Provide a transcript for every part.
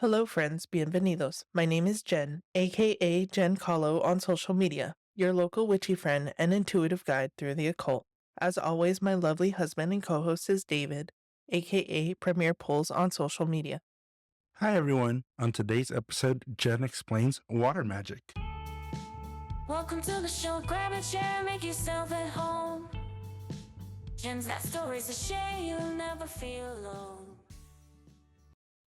Hello, friends. Bienvenidos. My name is Jen, aka Jen Kahlo on social media, your local witchy friend and intuitive guide through the occult. As always, my lovely husband and co host is David, aka Premier Pulls on social media. Hi everyone. On today's episode, Jen explains water magic. Welcome to the show. Grab a chair, make yourself at home. Jen's got stories to share, you'll never feel alone.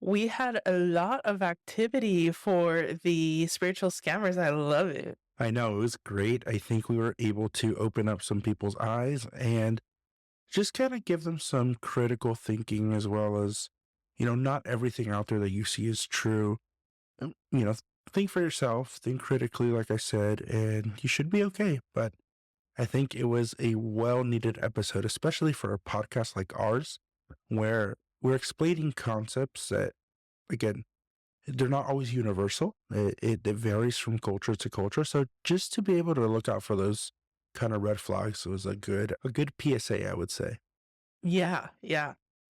We had a lot of activity for the spiritual scammers. I love it. I know it was great. I think we were able to open up some people's eyes and just kind of give them some critical thinking as well as, not everything out there that you see is true. Think for yourself, think critically, like I said, and you should be okay. But I think it was a well needed episode, especially for a podcast like ours, where we're explaining concepts that, again, they're not always universal. It varies from culture to culture. So just to be able to look out for those kind of red flags was a good PSA, I would say. Yeah.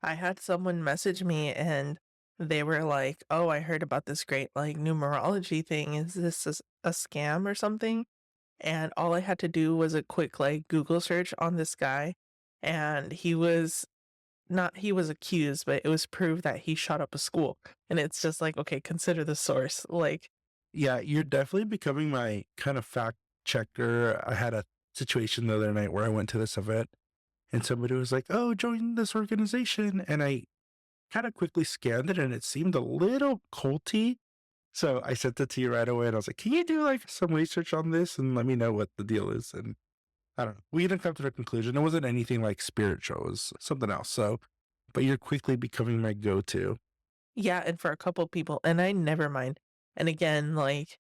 I had someone message me and they were like, "Oh, I heard about this great like numerology thing. Is this a scam or something?" And all I had to do was a quick like Google search on this guy, and he was accused, but it was proved that he shot up a school. And it's just like, okay, consider the source. Like, Yeah, you're definitely becoming my kind of fact checker. I had a situation the other night where I went to this event and somebody was like, "Oh, join this organization." And I kind of quickly scanned it and it seemed a little culty. So I sent it to you right away and I was like, "Can you do like some research on this and let me know what the deal is?" And I don't know. We didn't come to a conclusion. It wasn't anything like spiritual, it was something else. So, but you're quickly becoming my go to. yeah, and for a couple people, and I never mind. And again, like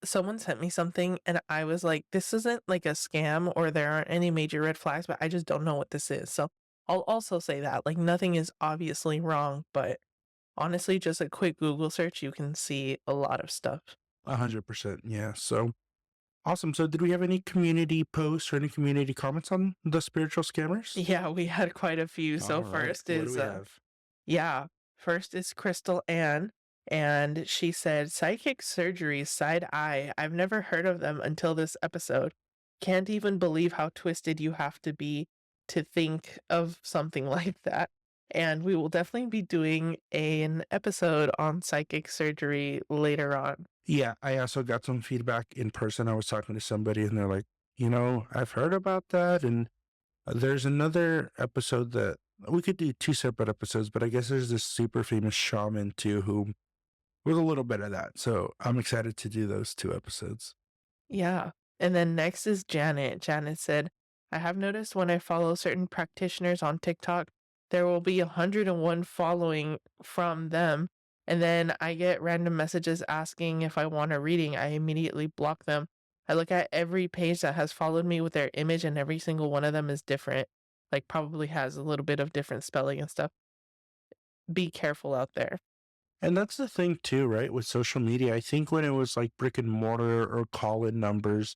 someone sent me something and I was like, this isn't like a scam or there aren't any major red flags, but I just don't know what this is. So I'll also say that like nothing is obviously wrong, but honestly, just a quick Google search, you can see a lot of stuff. 100%. Yeah. So awesome. So, did we have any community posts or any community comments on the spiritual scammers? Yeah, we had quite a few. So All right. first What do is we have? yeah, first is Crystal Ann, and she said psychic surgery side eye. I've never heard of them until this episode. Can't even believe how twisted you have to be to think of something like that. And we will definitely be doing an episode on psychic surgery later on. Yeah. I also got some feedback in person. I was talking to somebody and they're like, I've heard about that. And there's another episode that we could do two separate episodes, but I guess there's this super famous shaman too who with a little bit of that. So I'm excited to do those two episodes. Yeah. And then next is Janet. Janet said, I have noticed when I follow certain practitioners on TikTok, there will be 101 following from them. And then I get random messages asking if I want a reading. I immediately block them. I look at every page that has followed me with their image, and every single one of them is different. Like, probably has a little bit of different spelling and stuff. Be careful out there. And that's the thing too, right? With social media, I think when it was like brick and mortar or call in numbers,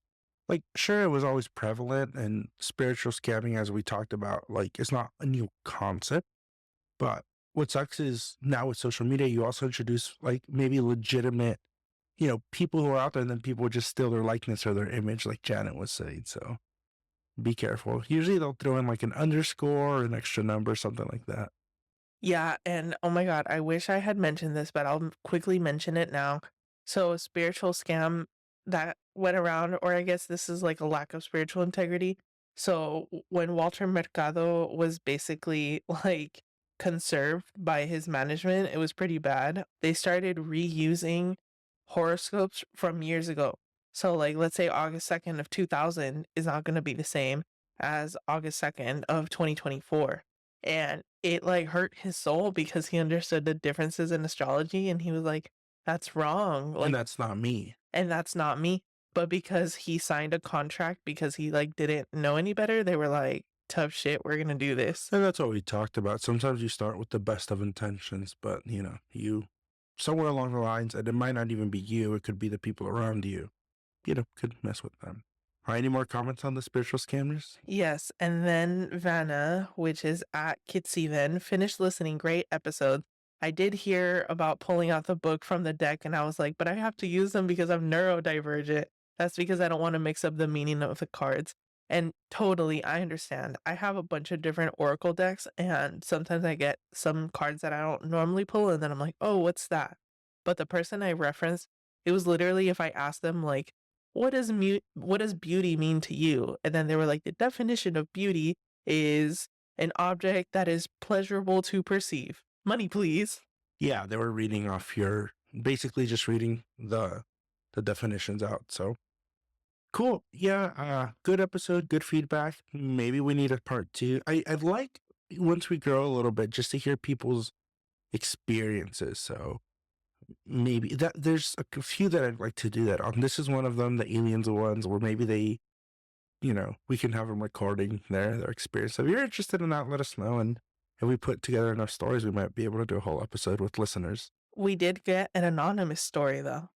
like sure, it was always prevalent and spiritual scamming, as we talked about, like it's not a new concept. But what sucks is now with social media, you also introduce like maybe legitimate, people who are out there and then people would just steal their likeness or their image, like Janet was saying. So be careful. Usually they'll throw in like an underscore or an extra number, something like that. Yeah, and oh my God, I wish I had mentioned this, but I'll quickly mention it now. So, a spiritual scam that went around, or I guess this is like a lack of spiritual integrity. So, when Walter Mercado was basically like conserved by his management, it was pretty bad. They started reusing horoscopes from years ago. So, like, let's say August 2nd of 2000 is not going to be the same as August 2nd of 2024. And it like hurt his soul because he understood the differences in astrology and he was like, that's wrong. And Like, that's not me. and that's not me. But because he signed a contract because he like didn't know any better, they were like, tough shit, we're gonna do this. And that's what we talked about. Sometimes you start with the best of intentions, but you somewhere along the lines, and it might not even be you, it could be the people around you, could mess with them. All right, any more comments on the spiritual scammers? Yes, and then Vanna, which is at Kitsiven, finished listening. Great episode. I did hear about pulling out the book from the deck, and I was like, but I have to use them because I'm neurodivergent. That's because I don't want to mix up the meaning of the cards. And totally, I understand. I have a bunch of different Oracle decks, and sometimes I get some cards that I don't normally pull, and then I'm like, oh, what's that? But the person I referenced, it was literally if I asked them, like, what does beauty mean to you? And then they were like, the definition of beauty is an object that is pleasurable to perceive. Money, please. Yeah, they were reading off your basically just reading the definitions out. So cool. Yeah, good episode, good feedback. Maybe we need a part two. I'd like once we grow a little bit just to hear people's experiences. So maybe that there's a few that I'd like to do that on. This is one of them, the aliens ones, where maybe they, we can have them recording their experience. So if you're interested in that, let us know. And if we put together enough stories, we might be able to do a whole episode with listeners. We did get an anonymous story though.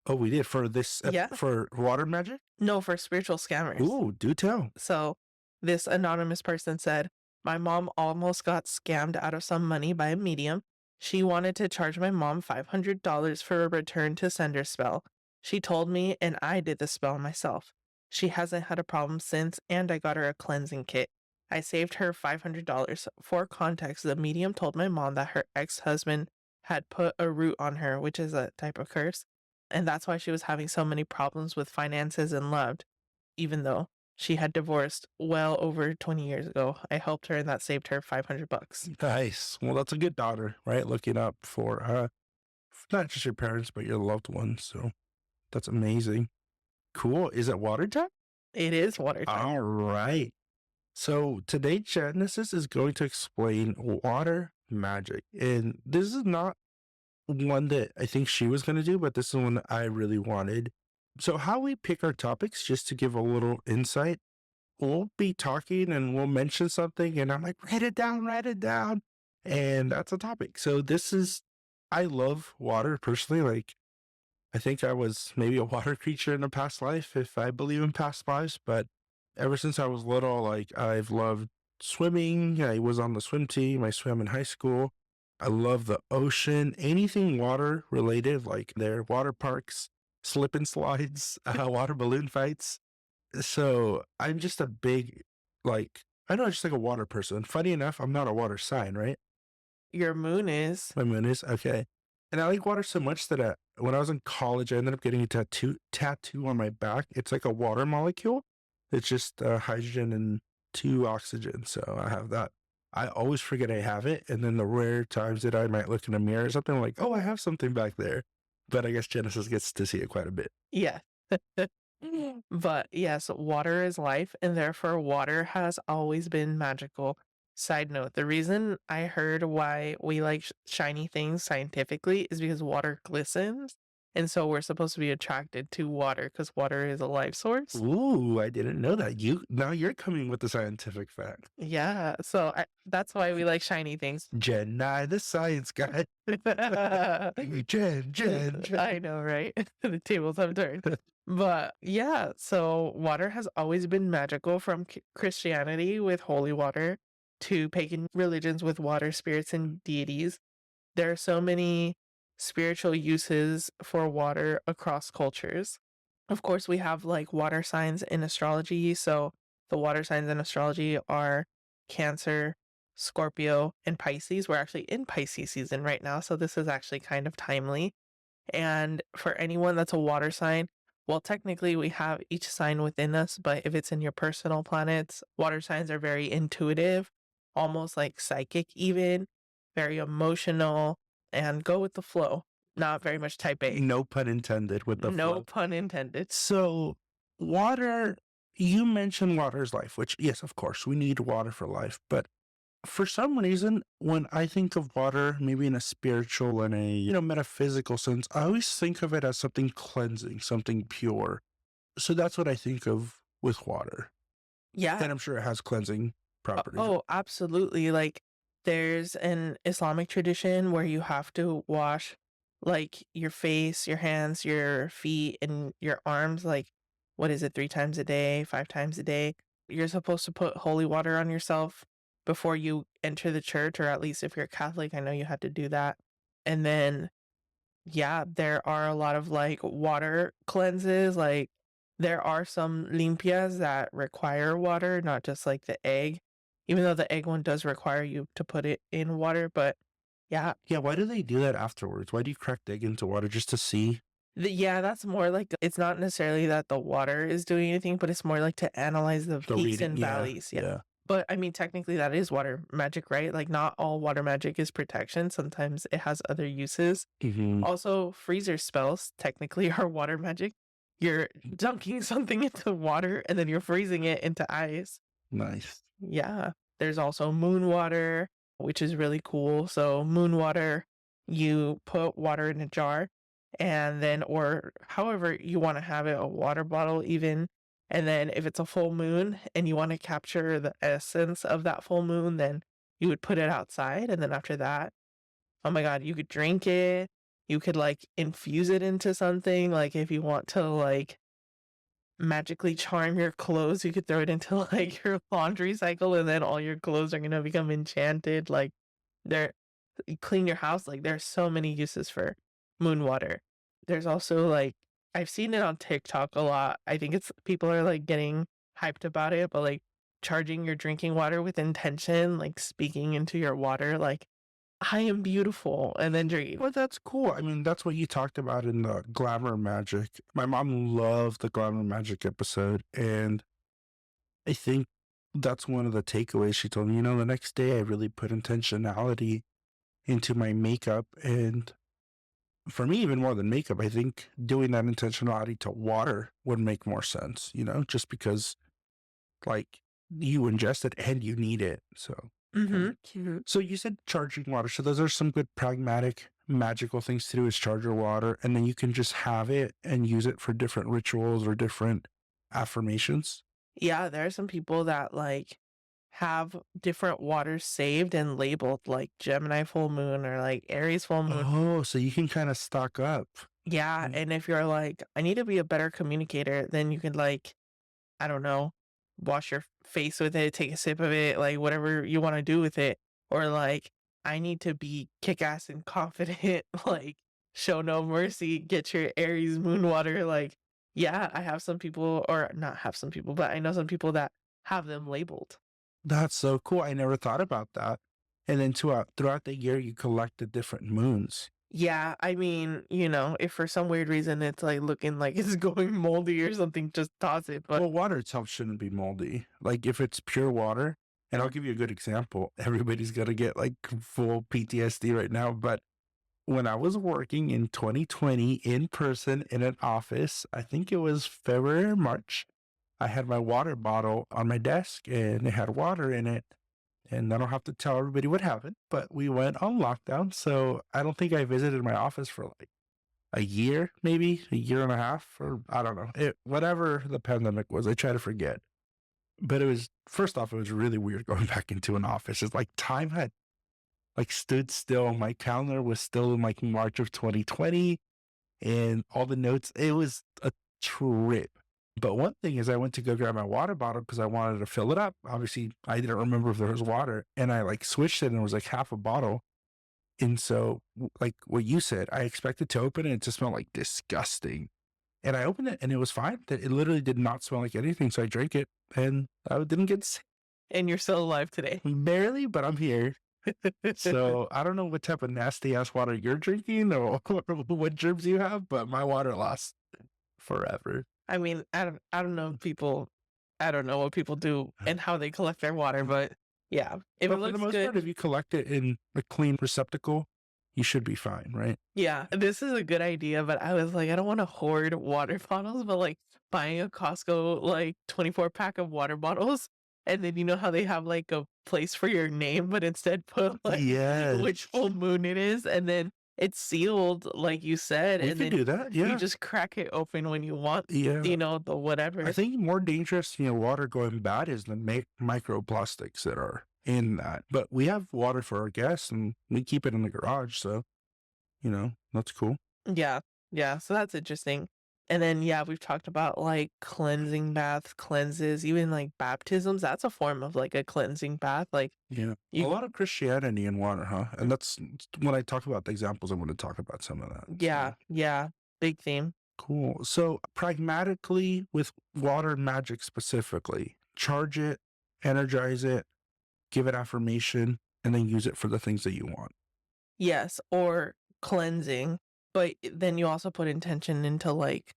Oh, we did for this Yeah. for Water Magic? No, for spiritual scammers. Ooh, do tell. So this anonymous person said, my mom almost got scammed out of some money by a medium. She wanted to charge my mom $500 for a return to sender spell. She told me, and I did the spell myself. She hasn't had a problem since, and I got her a cleansing kit. I saved her $500. For context, the medium told my mom that her ex-husband had put a root on her, which is a type of curse, and that's why she was having so many problems with finances and love, even though she had divorced well over 20 years ago. I helped her and that saved her $500. Nice. Well, that's a good daughter, right? Looking up for not just your parents, but your loved ones. So that's amazing. Cool. Is it water time? It is water time. All right. So today, Genesis is going to explain water magic. And this is not one that I think she was going to do, but this is one that I really wanted. So, how we pick our topics, just to give a little insight, we'll be talking and we'll mention something, and I'm like, write it down, write it down. And that's a topic. So, I love water personally. Like, I think I was maybe a water creature in a past life, if I believe in past lives. But ever since I was little, like, I've loved swimming. I was on the swim team. I swam in high school. I love the ocean, anything water related, like their water parks, slip and slides, water balloon fights. So I'm just a big, like, I know, just like a water person. Funny enough, I'm not a water sign, right? Your moon is. My moon is okay. And I like water so much that when I was in college, I ended up getting a tattoo on my back. It's like a water molecule. It's just hydrogen and 2 oxygen. So I have that. I always forget I have it. And then the rare times that I might look in a mirror or something, I'm like, oh, I have something back there. But I guess Genesis gets to see it quite a bit. Yeah. But yes, water is life, and therefore water has always been magical. Side note, the reason I heard why we like shiny things scientifically is because water glistens. And so we're supposed to be attracted to water because water is a life source. Ooh, I didn't know that. Now you're coming with the scientific fact. Yeah, so that's why we like shiny things. Jenai, the science guy. Jen. I know, right? The tables have turned. But yeah, so water has always been magical from Christianity with holy water to pagan religions with water spirits and deities. There are so many spiritual uses for water across cultures. Of course, we have like water signs in astrology. So the water signs in astrology are Cancer, Scorpio, and Pisces. We're actually in Pisces season right now, so this is actually kind of timely. And for anyone that's a water sign, well, technically we have each sign within us, but if it's in your personal planets, water signs are very intuitive, almost like psychic even, very emotional, and go with the flow. Not very much type A. No pun intended with the No flow. pun intended. So, water, you mentioned water is life, which, yes, of course, we need water for life. But for some reason, when I think of water, maybe in a spiritual and a metaphysical sense, I always think of it as something cleansing, something pure. So that's what I think of with water. Yeah. And I'm sure it has cleansing properties. Oh, absolutely. Like there's an Islamic tradition where you have to wash like your face, your hands, your feet, and your arms, like what is it, 3 times a day, 5 times a day? You're supposed to put holy water on yourself before you enter the church, or at least if you're Catholic, I know you had to do that. And then, yeah, there are a lot of like water cleanses. Like there are some limpias that require water, not just like the egg, even though the egg one does require you to put it in water. But yeah, Yeah, why do they do that afterwards? Why do you crack the egg into water just to see yeah, that's more like it's not necessarily that the water is doing anything, but it's more like to analyze the the peaks reading? and Yeah, valleys. Yeah. yeah. But I mean, technically, that is water magic, right? Like, not all water magic is protection. Sometimes it has other uses. Hmm. Also, freezer spells technically are water magic. You're dunking something into water and then you're freezing it into ice. Nice. Yeah. There's also moon water, which is really cool. So, moon water, you put water in a jar and then, or however you want to have it, a water bottle even. And then, if it's a full moon and you want to capture the essence of that full moon, then you would put it outside. And then, after that, oh my god, you could drink it. You could like infuse it into something. Like, if you want to like magically charm your clothes, you could throw it into like your laundry cycle and then all your clothes are gonna become enchanted. Like there you clean your house, like there's so many uses for moon water. There's also like I've seen it on TikTok a lot. I think it's people are like getting hyped about it, but like charging your drinking water with intention, like speaking into your water, like I am beautiful, and then drink. Well, that's cool. I mean, that's what you talked about in the Glamour Magic. My mom loved the Glamour Magic episode, and I think that's one of the takeaways she told me. The next day I really put intentionality into my makeup. And for me, even more than makeup, I think doing that intentionality to water would make more sense, just because like you ingest it and you need it. So, Mhm. so you said charging water. So those are some good pragmatic, magical things to do is charge your water, and then you can just have it and use it for different rituals or different affirmations. Yeah, there are some people that like have different waters saved and labeled like Gemini full moon or like Aries full moon. Oh, so you can kind of stock up. Yeah, Mm. and if you're like, I need to be a better communicator, then you can like, I don't know, wash your face with it, take a sip of it, like whatever you want to do with it. Or like, I need to be kick ass and confident, like show no mercy, get your Aries moon water. Like, yeah, I have some people, or not have some people, but I know some people that have them labeled. That's so cool. I never thought about that. And then throughout the year, you collect the different moons. Yeah, I mean, if for some weird reason it's like looking like it's going moldy or something, just toss it. But Well, water itself shouldn't be moldy. Like if it's pure water, and I'll give you a good example. Everybody's gonna get like full PTSD right now. But when I was working in 2020 in person in an office, I think it was February or March, I had my water bottle on my desk and it had water in it. And I don't have to tell everybody what happened, but we went on lockdown. So I don't think I visited my office for like a year, maybe a year and a half, or I don't know. Whatever the pandemic was, I try to forget. But it was, first off, it was really weird going back into an office. It's like time had like stood still. My calendar was still in like March of 2020 and all the notes. It was a trip. But one thing is I went to go grab my water bottle because I wanted to fill it up. Obviously, I didn't remember if there was water, and I like switched it and it was like half a bottle. And so, like what you said, I expected to open it and to smell like disgusting. And I opened it and it was fine. It literally did not smell like anything. So I drank it and I didn't get sick. and you're still alive today. Barely, but I'm here. So I don't know what type of nasty ass water you're drinking or what germs you have, but my water lasts forever. I mean, I don't know people I don't know what people do and how they collect their water, but yeah, if it But for the looks most part, good, if you collect it in a clean receptacle, you should be fine, right? yeah, this is a good idea, but I was like, I don't want to hoard water bottles, but like buying a Costco like 24 pack of water bottles, and then you know how they have like a place for your name, but instead put like which Yes. full moon it is, and then it's sealed like you said, We and could then do that. you Yeah. just crack it open when you want, Yeah. the I whatever. think more dangerous than your water going bad is the microplastics that are in that. But we have water for our guests and we keep it in the garage. So, that's cool. Yeah, yeah, so that's interesting. And then, yeah, we've talked about, like, cleansing baths, cleanses, even, like, baptisms, that's a form of, like, a cleansing bath, like, Yeah. A you lot of Christianity in water, huh? And that's when I talk about the examples, I'm going to talk about some of that. yeah, So yeah, big theme. cool. So pragmatically, with water magic specifically, charge it, energize it, give it affirmation, and then use it for the things that you want. Yes, or cleansing, but then you also put intention into, like,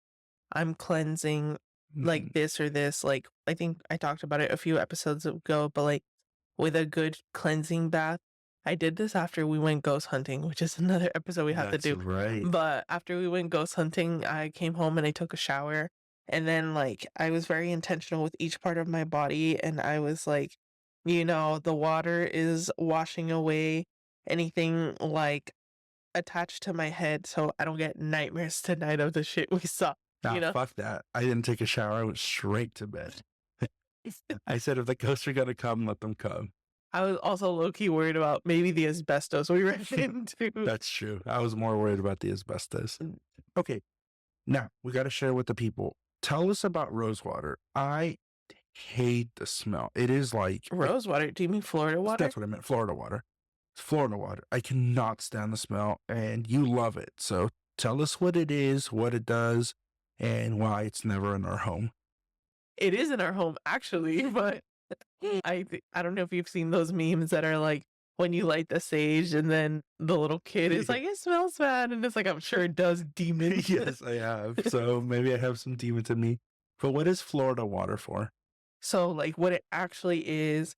I'm cleansing, like, Mhm. this or this, like, I think I talked about it a few episodes ago, but, like, with a good cleansing bath. I did this after we went ghost hunting, which is another episode we have to That's do. right. But after we went ghost hunting, I came home and I took a shower. And then, like, I was very intentional with each part of my body. And I was like, the water is washing away anything like attached to my head so I don't get nightmares tonight of the shit we saw, you Nah, know? fuck that. I didn't take a shower. I went straight to bed. I said, if the ghosts are going to come, let them come. I was also low key worried about maybe the asbestos we ran into. That's true. I was more worried about the asbestos. Okay. Now we got to share with the people. Tell us about rosewater. I hate the smell. It is like, Rose water? Do you mean Florida water? that's what I meant. Florida water. It's Florida water. I cannot stand the smell, and you love it. So tell us what it is, what it does, and why it's never in our home. It is in our home actually, but I don't know if you've seen those memes that are like when you light the sage and then the little kid is like, "It smells bad," and it's like, "I'm sure it does, demon." Yes, I have. So maybe I have some demons in me. But what is Florida water for? So, like, what it actually is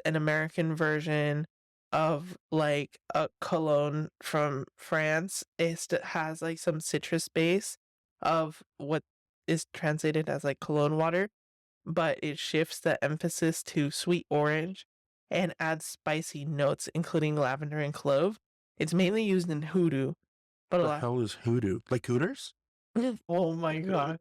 an American version of, like, a cologne from France. Has, like, some citrus base of what is translated as, like, cologne water, but it shifts the emphasis to sweet orange and adds spicy notes, including lavender and clove. It's mainly used in hoodoo, but a The lot. hell is hoodoo? Like Hooters? Oh my god.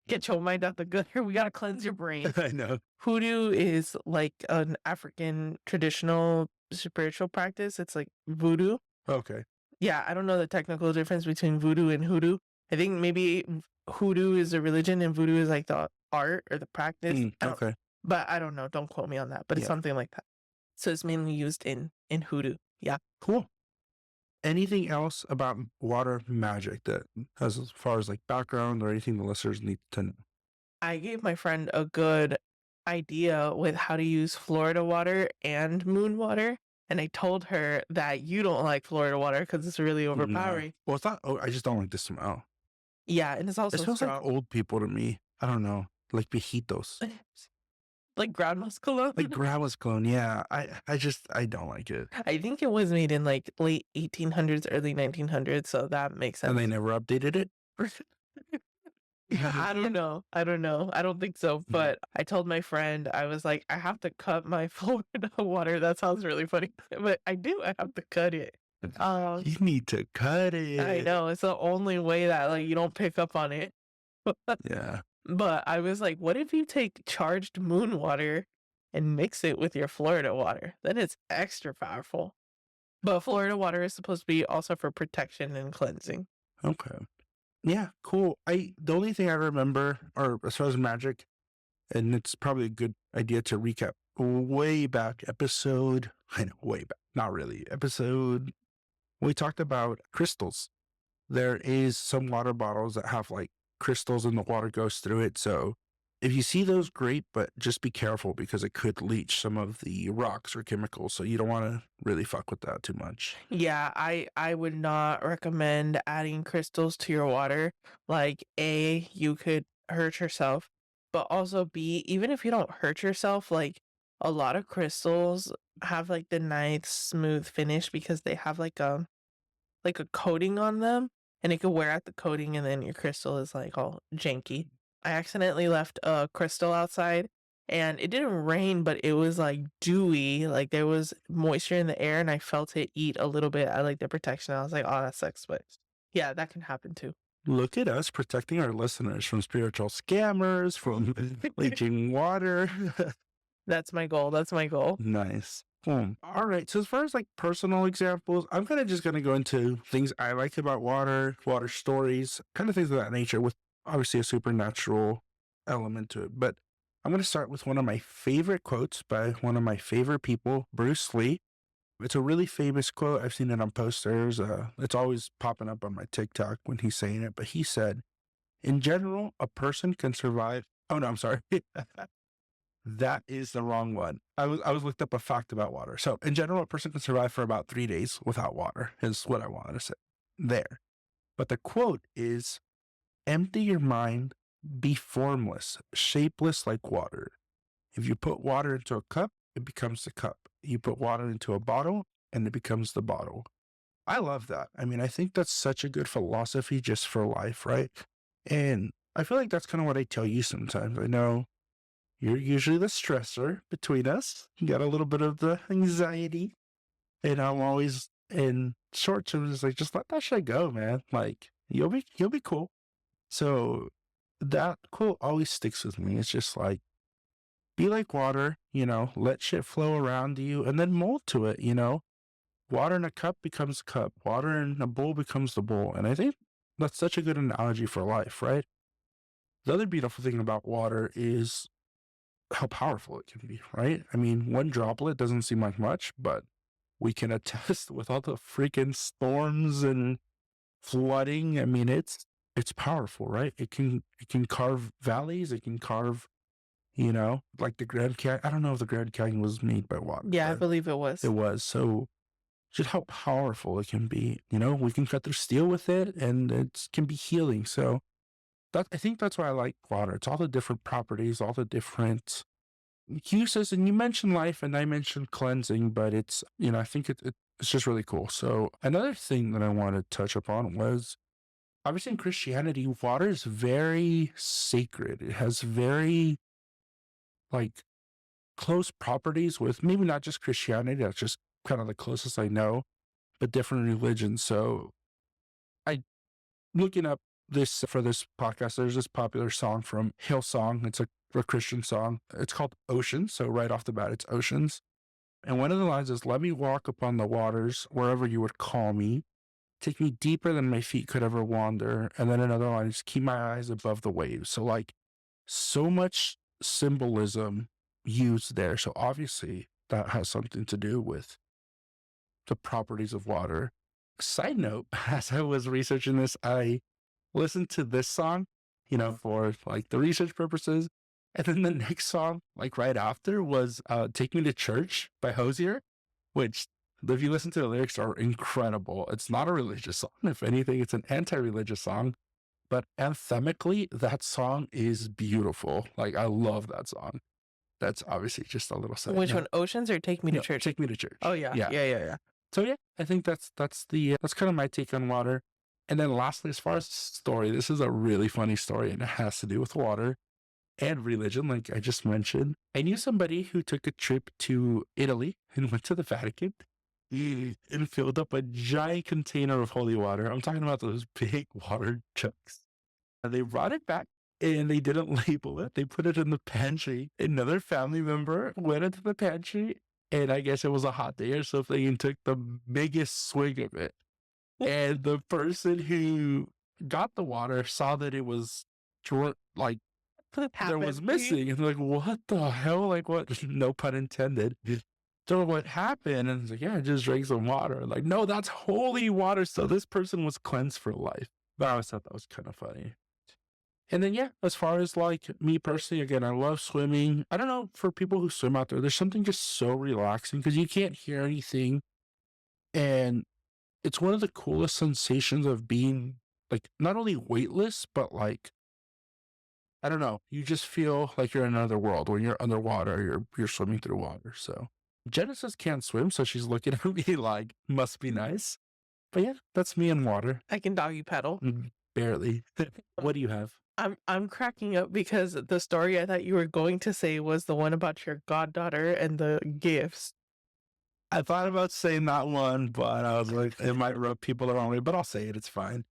Get your mind out the gutter. We gotta cleanse your brain. I know. Hoodoo is like an African traditional spiritual practice. It's like voodoo. Okay. Yeah, I don't know the technical difference between voodoo and hoodoo. I think maybe hoodoo is a religion and voodoo is like the art or the practice. Okay. But I don't know. Don't quote me on that. But it's Yeah. something like that. So it's mainly used in hoodoo. Yeah. Cool. Anything else about water magic that has as far as like background or anything the listeners need to know? I gave my friend a good idea with how to use Florida water and moon water. And I told her that you don't like Florida water because it's really No. overpowering. Well, it's not. Oh, I just don't like the smell. Yeah, and it's It also smells like strong. old people to me. I don't know, like viejitos, Like grandma's cologne. like grandma's cologne. Yeah, I don't like it. I think it was made in like late 1800s, early 1900s, so that makes And sense. they never updated it. I don't know. I don't know. I don't think so. But I told my friend, I was like, I have to cut my Florida water. That sounds really funny. But I do. I have to cut it. You need to cut it. I know. It's the only way that like you don't pick up on it. Yeah. But I was like, what if you take charged moon water and mix it with your Florida water? Then it's extra powerful. But Florida water is supposed to be also for protection and cleansing. Okay. Yeah, cool. The only thing I remember, or as far as magic, and it's probably a good idea to recap way back episode. I know, way back, not really episode. We talked about crystals. There is some water bottles that have like crystals and the water goes through it. So if you see those, great, but just be careful because it could leach some of the rocks or chemicals. So you don't want to really fuck with that too much. Yeah, I would not recommend adding crystals to your water. Like A, you could hurt yourself, but also B, even if you don't hurt yourself, like a lot of crystals have like the nice smooth finish because they have like a coating on them and it could wear out the coating and then your crystal is like all janky. I accidentally left a crystal outside and it didn't rain, but it was like dewy, like there was moisture in the air and I felt it eat a little bit. I like the protection. I was like, oh, that sucks, but yeah, that can happen too. Look at us protecting our listeners from spiritual scammers, from leaching water. That's my goal. That's my goal. Nice. All right. So as far as like personal examples, I'm kind of just going to go into things I like about water, water stories, kind of things of that nature with obviously a supernatural element to it. But I'm going to start with one of my favorite quotes by one of my favorite people, Bruce Lee. It's a really famous quote. I've seen it on posters. It's always popping up on my TikTok when he's saying it. But he said, in general, a person can survive. Oh, no, I'm sorry. That is the wrong one. I was looked up a fact about water. So in general, a person can survive for about 3 days without water, is what I wanted to say there. But the quote is, empty your mind, be formless, shapeless like water. If you put water into a cup, it becomes the cup. You put water into a bottle, and it becomes the bottle. I love that. I mean, I think that's such a good philosophy just for life, right? And I feel like that's kind of what I tell you sometimes. I know you're usually the stressor between us. You got a little bit of the anxiety. And I'm always in short term, just like, just let that shit go, man. Like, you'll be cool. So that quote always sticks with me. It's just like, be like water, let shit flow around you and then mold to it. Water in a cup becomes a cup. Water in a bowl becomes the bowl. And I think that's such a good analogy for life, right? The other beautiful thing about water is how powerful it can be, right? I mean, one droplet doesn't seem like much, but we can attest with all the freaking storms and flooding. I mean, it's powerful, right? It can carve valleys, it can carve, like the Grand Canyon. I don't know if the Grand Canyon was made by water, Yeah, I but believe it was. it was. So just how powerful it can be. We can cut through steel with it and it can be healing. So I think that's why I like water. It's all the different properties, all the different uses. And you mentioned life and I mentioned cleansing, but I think it's just really cool. So another thing that I want to touch upon was obviously in Christianity, water is very sacred. It has very like close properties with maybe not just Christianity, that's just kind of the closest I know, but different religions. So I looking up this for this podcast, there's this popular song from Hillsong. It's a Christian song. It's called Ocean. So right off the bat, it's Oceans. And one of the lines is, let me walk upon the waters wherever you would call me. Take me deeper than my feet could ever wander. And then another line is, keep my eyes above the waves. So like so much symbolism used there. So obviously that has something to do with the properties of water. Side note, as I was researching this, I listened to this song, for like the research purposes. And then the next song, like right after, was Take Me to Church by Hosier, which if you listen to the lyrics are incredible. It's not a religious song. If anything, it's an anti-religious song. But anthemically, that song is beautiful. Like I love that song. That's obviously just a little side Which note. one? Oceans or Take Me to No, Church? Take Me to Church. Oh yeah. Yeah. Yeah. So yeah, I think that's that's kind of my take on water. And then lastly, as far as story, this is a really funny story and it has to do with water and religion, like I just mentioned. I knew somebody who took a trip to Italy and went to the Vatican and filled up a giant container of holy water. I'm talking about those big water jugs. And they brought it back and they didn't label it. They put it in the pantry. Another family member went into the pantry and I guess it was a hot day or something and took the biggest swig of it. And the person who got the water saw that it was like there was Happened. missing. And they're like, what the hell? Like what? No pun intended. So what happened? And it's like, yeah, I just drank some water. Like, no, that's holy water. So this person was cleansed for life. But I always thought that was kind of funny. And then, yeah, as far as like me personally, again, I love swimming. I don't know, for people who swim out there, there's something just so relaxing because you can't hear anything. And it's one of the coolest sensations of being like not only weightless, but like, I don't know, you just feel like you're in another world when you're underwater, you're swimming through water. So Genesis can't swim, so she's looking at me like, must be nice. But yeah, that's me and water. I can doggy paddle. Barely. What do you have? I'm cracking up because the story I thought you were going to say was the one about your goddaughter and the gifts. I thought about saying that one, but I was like, it might rub people the wrong way, but I'll say it. It's fine.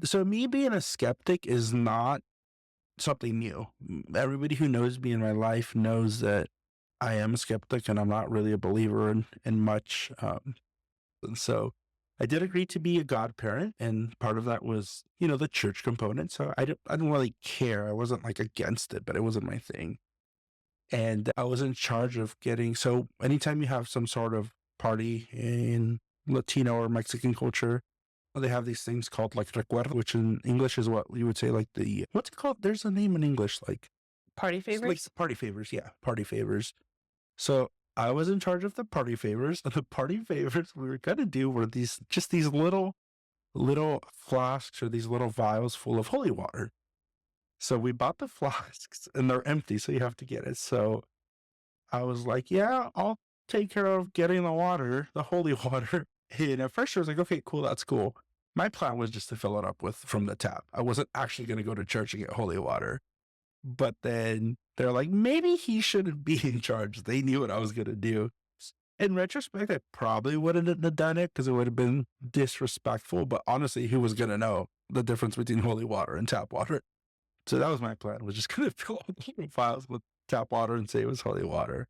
So me being a skeptic is not something new. Everybody who knows me in my life knows that I am a skeptic and I'm not really a believer in much. And so I did agree to be a godparent, and part of that was, the church component. So I didn't really care. I wasn't like against it, but it wasn't my thing. And I was in charge of getting, so anytime you have some sort of party in Latino or Mexican culture, they have these things called like recuerdo, which in English is what you would say like what's it called? There's a name in English, like, Party it's like favors? party favors. Yeah, party favors. So I was in charge of the party favors, and the party favors we were gonna do were these little flasks or these little vials full of holy water. So we bought the flasks and they're empty, so you have to get it. So I was like, yeah, I'll take care of getting the water, the holy water. And at first I was like, okay, cool, that's cool. My plan was just to fill it up with from the tap. I wasn't actually going to go to church and get holy water. But then they're like, maybe he shouldn't be in charge. They knew what I was going to do. In retrospect, I probably wouldn't have done it because it would have been disrespectful. But honestly, who was going to know the difference between holy water and tap water? So that was my plan, was just going to fill all the vials with tap water and say it was holy water.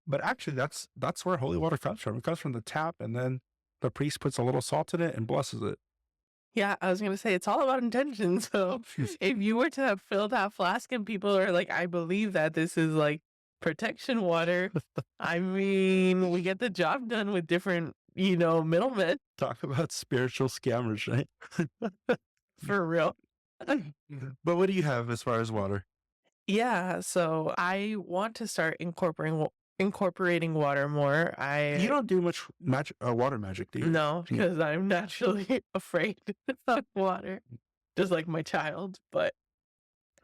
But actually, that's where holy water comes from. It comes from the tap, and then the priest puts a little salt in it and blesses it. Yeah, I was gonna say it's all about intention. So if you were to fill that flask and people are like, I believe that this is like protection water, I mean, we get the job done with different, middlemen Talk about spiritual scammers, right? for real. But what do you have as far as water? Yeah, so I want to start incorporating water more. You don't do much water magic, do you? No, because I'm naturally afraid of water, just like my child. But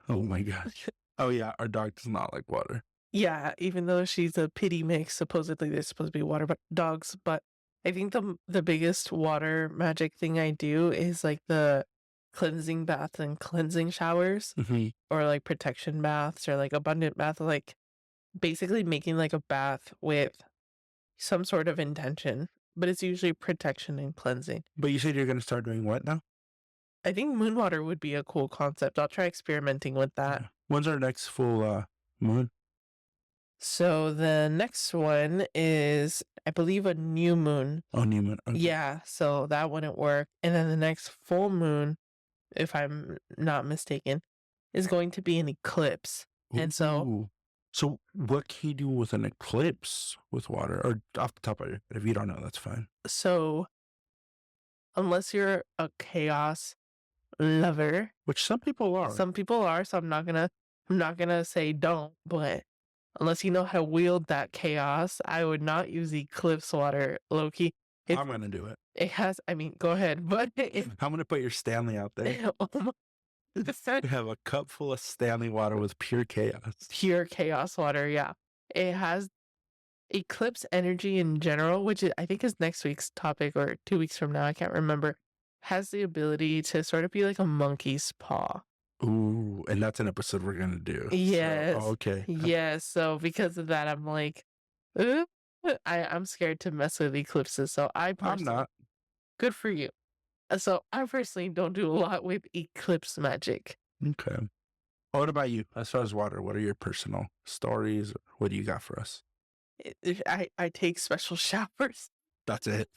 Oh my gosh. Oh yeah, our dog does not like water. yeah, even though she's a pity mix, supposedly they're supposed to be water but dogs. But I think the biggest water magic thing I do is like the cleansing bath and cleansing showers, Mhm. or like protection baths or like abundant bath, like basically making like a bath with some sort of intention, but it's usually protection and cleansing. But you said you're going to start doing what now? I think moon water would be a cool concept. I'll try experimenting with that. Yeah. When's our next full moon? So the next one is, I believe, a new moon. Oh, new moon. Okay. Yeah, so that wouldn't work. And then the next full moon, if I'm not mistaken, is going to be an eclipse. And so, Ooh. So what can you do with an eclipse with water? Or off the top of your head, if you don't know, that's fine. so unless you're a chaos lover, Which some people are. some people are, so I'm not gonna say don't, but unless you know how to wield that chaos, I would not use eclipse water, low key. It I'm going to do it. it has, I mean, go ahead, but I'm going to put your Stanley out there. oh my- You have a cup full of Stanley water with pure chaos. pure chaos water, yeah. It has eclipse energy in general, which I think is next week's topic or 2 weeks from now, I can't remember, has the ability to sort of be like a monkey's paw. Ooh, and that's an episode we're going to do. So, Yes. okay. Yes. So because of that, I'm like, "Uh, I'm scared to mess with eclipses. So I I'm personally, not. good for you. So I personally don't do a lot with eclipse magic. Okay. What about you? As far as water, what are your personal stories? What do you got for us? I take special showers. That's it.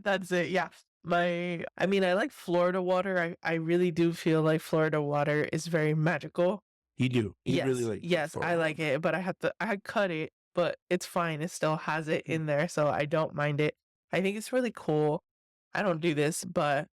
That's it. Yeah. I mean, I like Florida water. I really do feel like Florida water is very magical. You do. You Yes. really like Yes, I Florida. like it, but I cut it, but it's fine. It still has it in there, so I don't mind it. I think it's really cool. I don't do this, but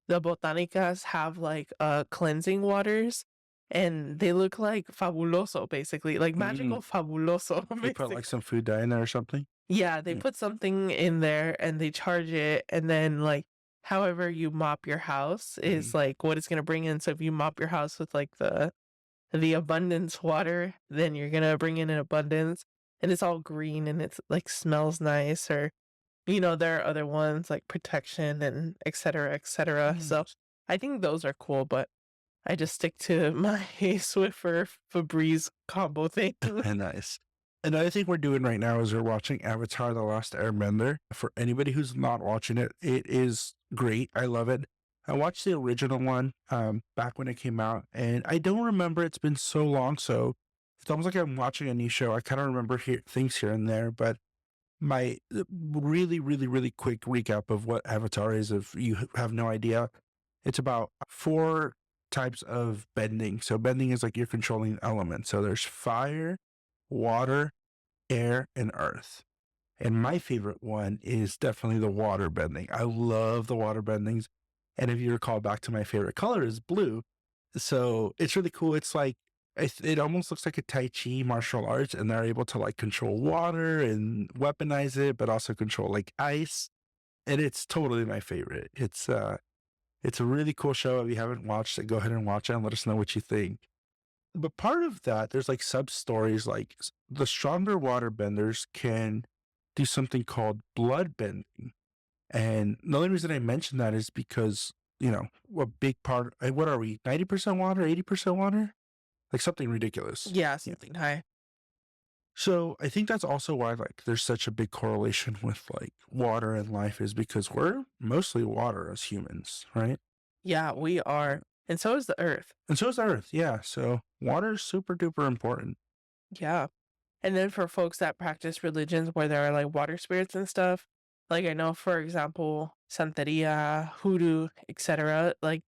the botanicas have like cleansing waters, and they look like fabuloso, basically, like magical fabuloso. They put basically. like some food dye in there or something? Yeah, they Yeah. put something in there and they charge it, and then like however you mop your house is like what it's gonna bring in. So if you mop your house with like the abundance water, then you're gonna bring in an abundance, and it's all green and it's like smells nice. Or there are other ones like protection and et cetera, et cetera. So Yes. I think those are cool, but I just stick to my Swiffer Febreze combo thing. And nice. Another thing we're doing right now is we're watching Avatar: The Last Airbender. For anybody who's not watching it, it is great. I love it. I watched the original one back when it came out, and I don't remember, it's been so long. So it's almost like I'm watching a new show. I kind of remember things here and there, but my really, really, really quick recap of what Avatar is, if you have no idea, it's about 4 types of bending. So bending is like you're controlling elements. So there's fire, water, air, and earth. And my favorite one is definitely the water bending. I love the water bendings. And if you recall back to my favorite color is blue. So it's really cool. It's like, it almost looks like a Tai Chi martial arts, and they're able to like control water and weaponize it, but also control like ice. And it's totally my favorite. It's a really cool show. If you haven't watched it, go ahead and watch it and let us know what you think. But part of that, there's like sub stories, like the stronger water benders can do something called blood bending. And the only reason I mention that is because, a big part, what are we, 90% water, 80% water? Like something ridiculous. Yeah, Yeah. something high. So I think that's also why like there's such a big correlation with like water and life, is because we're mostly water as humans, right? Yeah, we are. And so is the earth. And so is the earth. Yeah. So water is super duper important. Yeah. And then for folks that practice religions where there are like water spirits and stuff, like I know, for example, Santeria, Hoodoo, etc., like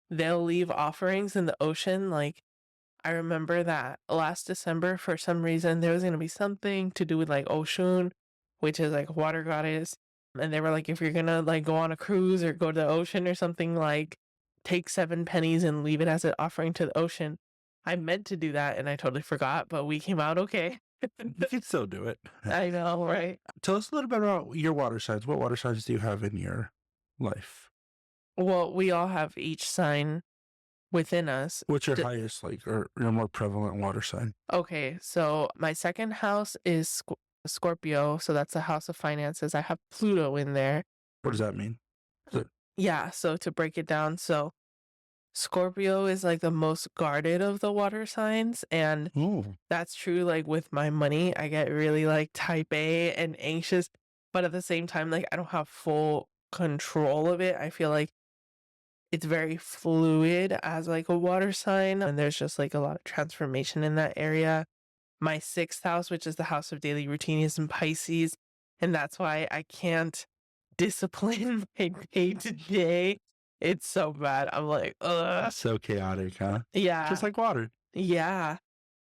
they'll leave offerings in the ocean. Like I remember that last December, for some reason, there was going to be something to do with like Oshun, which is like water goddess. And they were like, if you're going to like go on a cruise or go to the ocean or something, like take 7 pennies and leave it as an offering to the ocean. I meant to do that and I totally forgot, but we came out okay. You can still do it. I know, right? Tell us a little bit about your water signs. What water signs do you have in your life? Well, we all have each sign within us. What's your highest, like, or your more prevalent water sign? Okay, so my second house is Scorpio, so that's the house of finances. I have Pluto in there. What does that mean? Yeah, so to break it down, so Scorpio is like the most guarded of the water signs, and Oh, that's true. Like with my money, I get really like type A and anxious, but at the same time, like I don't have full control of it. I feel like it's very fluid as like a water sign, and there's just like a lot of transformation in that area. My sixth house, which is the house of daily routine, is in Pisces, and that's why I can't discipline my day to day. It's so bad. I'm like, ugh. that's so chaotic, huh? Yeah. Just like water. Yeah.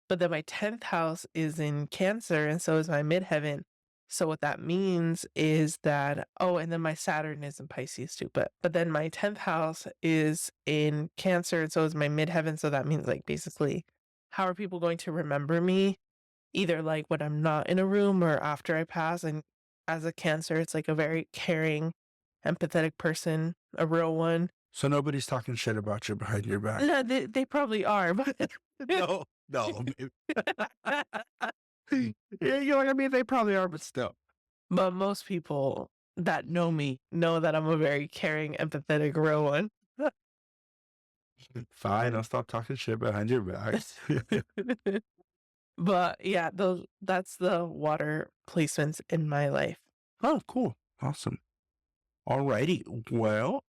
But then my 10th house is in Cancer, and so is my midheaven. So what that means is that, oh, and then my Saturn is in Pisces too. But then my 10th house is in Cancer, and so is my midheaven. So that means like basically, how are people going to remember me? Either like when I'm not in a room or after I pass. And as a Cancer, it's like a very caring, empathetic person, a real one. So nobody's talking shit about you behind your back. No, they probably are, but No, no. Yeah, you're like, I mean, they probably are, but still. but most people that know me know that I'm a very caring, empathetic, real one. Fine, I'll stop talking shit behind your back. But yeah, that's the water placements in my life. Oh, cool. Awesome. Alrighty. Well,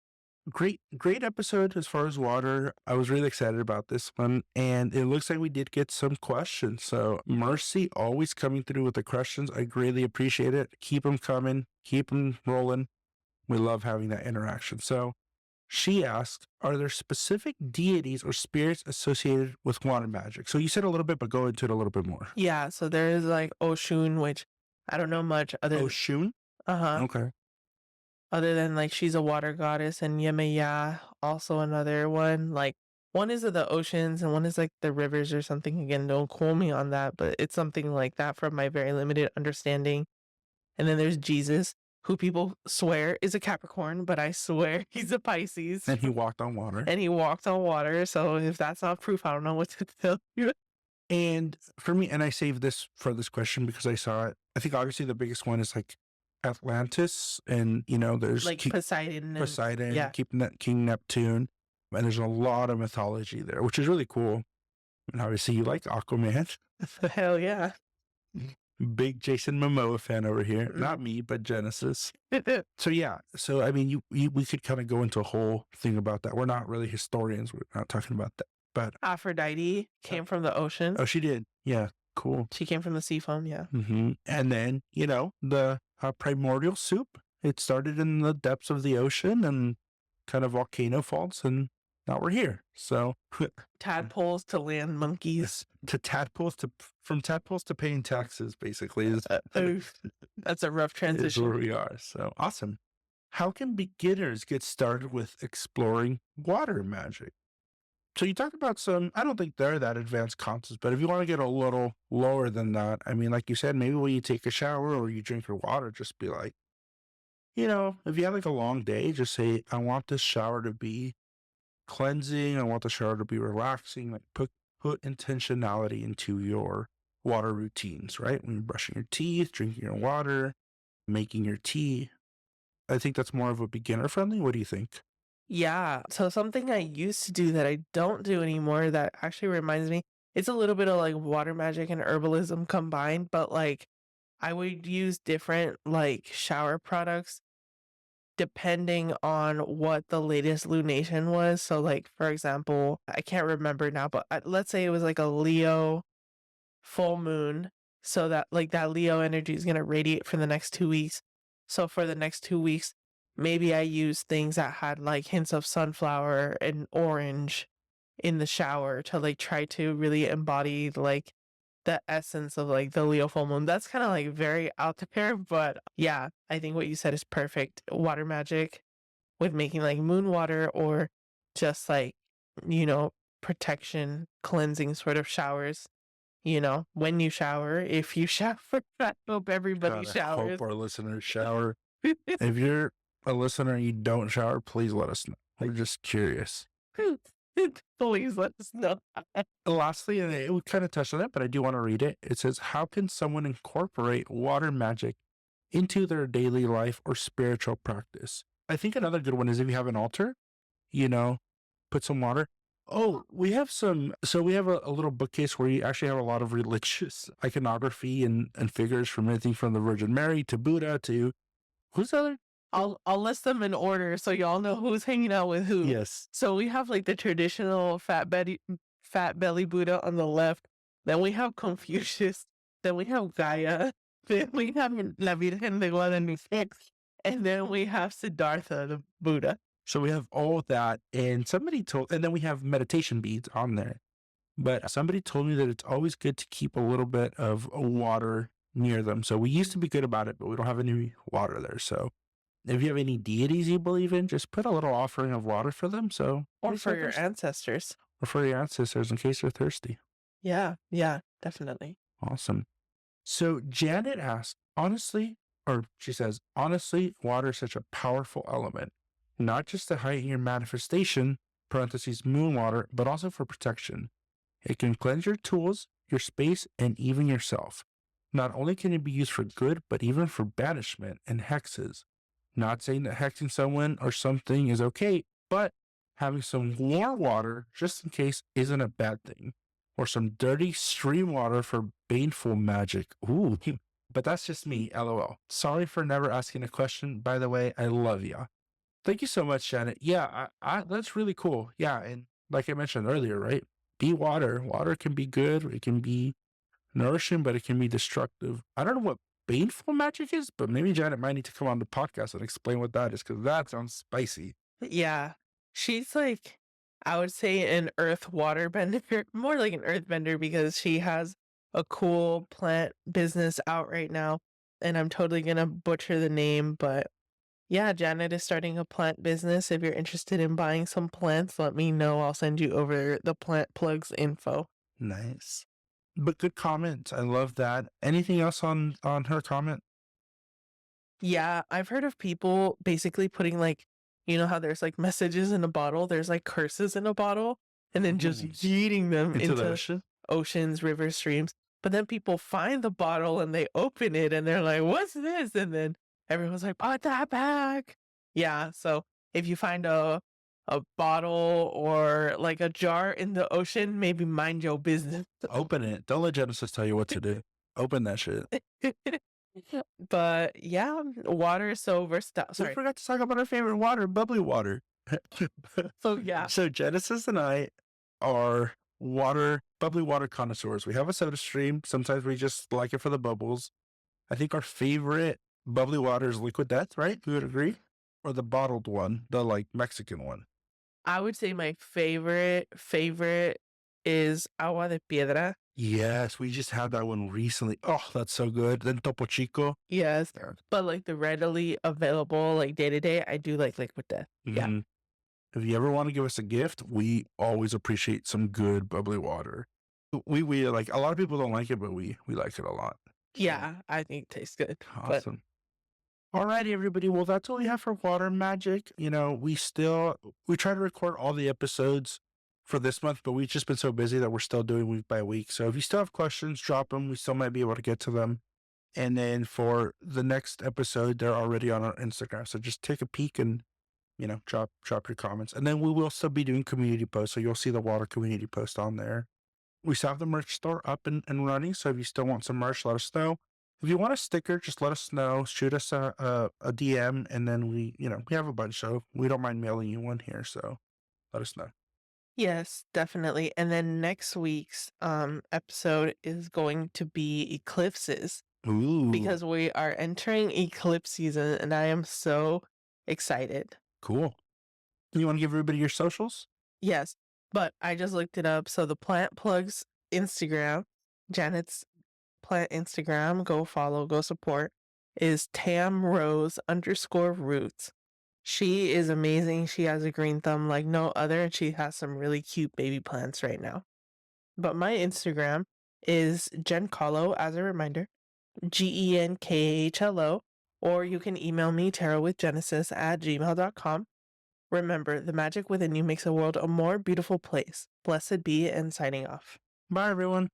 great episode as far as water. I was really excited about this one, and it looks like we did get some questions. So Mercy always coming through with the questions. I greatly appreciate it. Keep them coming. Keep them rolling. We love having that interaction. So she asked, are there specific deities or spirits associated with water magic? So you said a little bit, but go into it a little bit more. Yeah, so there is like Oshun, which I don't know much other Oh, Shun? uh-huh. Okay. Other than like she's a water goddess, and Yemeya, also another one. Like one is of the oceans and one is like the rivers or something. Again, don't quote me on that, but it's something like that from my very limited understanding. And then there's Jesus, who people swear is a Capricorn, but I swear he's a Pisces. And he walked on water. And he walked on water. So if that's not proof, I don't know what to tell you. And for me, and I saved this for this question because I saw it. I think obviously the biggest one is like Atlantis, and there's Like Poseidon. Yeah. King Neptune, and there's a lot of mythology there, which is really cool. And obviously you like Aquaman. Hell yeah. Big Jason Momoa fan over here. Mm. Not me, but Genesis. So yeah, so I mean, we could kind of go into a whole thing about that. We're not really historians. We're not talking about that. But Aphrodite came from the ocean. oh, she did. Yeah, cool. She came from the sea foam, yeah. And then, the primordial soup, it started in the depths of the ocean and kind of volcano faults, and now we're here. So Tadpoles to land monkeys. from tadpoles to paying taxes, basically, is Oof, that's a rough is where transition. we are. So awesome. How can beginners get started with exploring water magic? So you talked about some, I don't think they're that advanced concepts, but if you want to get a little lower than that, I mean, like you said, maybe when you take a shower or you drink your water, just be like, if you have like a long day, just say, I want this shower to be cleansing. I want the shower to be relaxing. Like put intentionality into your water routines, right? When you're brushing your teeth, drinking your water, making your tea. I think that's more of a beginner friendly. What do you think? Yeah. So something I used to do that I don't do anymore that actually reminds me, it's a little bit of like water magic and herbalism combined, but like I would use different like shower products depending on what the latest lunation was. So like for example, I can't remember now, but let's say it was like a Leo full moon, so that like that Leo energy is going to radiate for the next 2 weeks. So for the next 2 weeks, maybe I use things that had like hints of sunflower and orange in the shower to like try to really embody like the essence of like the Leo full moon. That's kind of like very out there, but yeah, I think what you said is perfect. Water magic with making like moon water or just like, you know, protection, cleansing sort of showers. When you shower, if you shower, I hope everybody God, I showers. hope our listeners shower. If you're a listener and you don't shower, please let us know. We're just curious. Please let us know. Lastly, and we kind of touched on it, but I do want to read it. It says, how can someone incorporate water magic into their daily life or spiritual practice? I think another good one is if you have an altar, put some water. Oh, we have we have a little bookcase where you actually have a lot of religious iconography and figures from anything from the Virgin Mary to Buddha to who's the other? I'll list them in order so y'all know who's hanging out with who. Yes. So we have like the traditional fat belly Buddha on the left. Then we have Confucius. Then we have Gaia. Then we have La Virgen de Guadalupe. And then we have Siddhartha, the Buddha. So we have all that, and and then we have meditation beads on there. But somebody told me that it's always good to keep a little bit of water near them. So we used to be good about it, but we don't have any water there. So if you have any deities you believe in, just put a little offering of water for them. Or for your ancestors. Or for your ancestors in case they're thirsty. Yeah, definitely. Awesome. So Janet asks, she says, honestly, water is such a powerful element, not just to heighten your manifestation, parentheses, moon water, but also for protection. It can cleanse your tools, your space, and even yourself. Not only can it be used for good, but even for banishment and hexes. Not saying that hexing someone or something is okay, but having some warm water, just in case, isn't a bad thing. Or some dirty stream water for baneful magic. Ooh, but that's just me, lol. Sorry for never asking a question. By the way, I love ya. Thank you so much, Janet. Yeah, that's really cool. Yeah, and like I mentioned earlier, right? Be water. Water can be good. It can be nourishing, but it can be destructive. I don't know what baneful magic is, but maybe Janet might need to come on the podcast and explain what that is, because that sounds spicy. Yeah, she's like, I would say an earth water bender, more like an earth bender because she has a cool plant business out right now. And I'm totally going to butcher the name, but yeah, Janet is starting a plant business. If you're interested in buying some plants, let me know. I'll send you over the plant plugs info. Nice. But good comment. I love that. Anything else on her comment? Yeah, I've heard of people basically putting like, you know how there's like messages in a bottle, there's like curses in a bottle, and then just yeeting them Into the into ocean? oceans, rivers, streams. But then people find the bottle and they open it and they're like, what's this? And then everyone's like, put that back. Yeah, so if you find a bottle or like a jar in the ocean, maybe mind your business. Open it. Don't let Genesis tell you what to do. Open that shit. But yeah, water is so versatile. We Sorry. forgot to talk about our favorite water, bubbly water. So yeah. So Genesis and I are bubbly water connoisseurs. We have a soda stream. Sometimes we just like it for the bubbles. I think our favorite bubbly water is Liquid Death, right? We would agree? Or the bottled one, the like Mexican one. I would say my favorite is Agua de Piedra. Yes, we just had that one recently. Oh, that's so good. Then Topo Chico. Yes, Yeah. but, like, the readily available, like, day to day, I do like Liquid Death. Yeah. Mhm. If you ever want to give us a gift, we always appreciate some good bubbly water. We like a lot of people don't like it, but we like it a lot. So, Yeah, I think it tastes good, but awesome. All righty, everybody. Well, that's all we have for Water Magic. We try to record all the episodes for this month, but we've just been so busy that we're still doing week by week. So if you still have questions, drop them. We still might be able to get to them. And then for the next episode, they're already on our Instagram. So just take a peek and drop your comments. And then we will still be doing community posts. So you'll see the water community post on there. We still have the merch store up and running. So if you still want some merch, let us know. If you want a sticker, just let us know. Shoot us a DM, and then we have a bunch. So we don't mind mailing you one here. So let us know. yes, definitely, and then next week's, episode is going to be eclipses Ooh, because we are entering eclipse season, and I am so excited. cool. You want to give everybody your socials? Yes, but I just looked it up, so the Plant Plugs Instagram, Janet's plant Instagram, go follow, go support, is tamrose_roots. She is amazing. She has a green thumb like no other, and she has some really cute baby plants right now. But my Instagram is Gencalo, as a reminder, GENKHLO, or you can email me, tarotwithgenesis@gmail.com. Remember, the magic within you makes the world a more beautiful place. Blessed be, and signing off. Bye, everyone.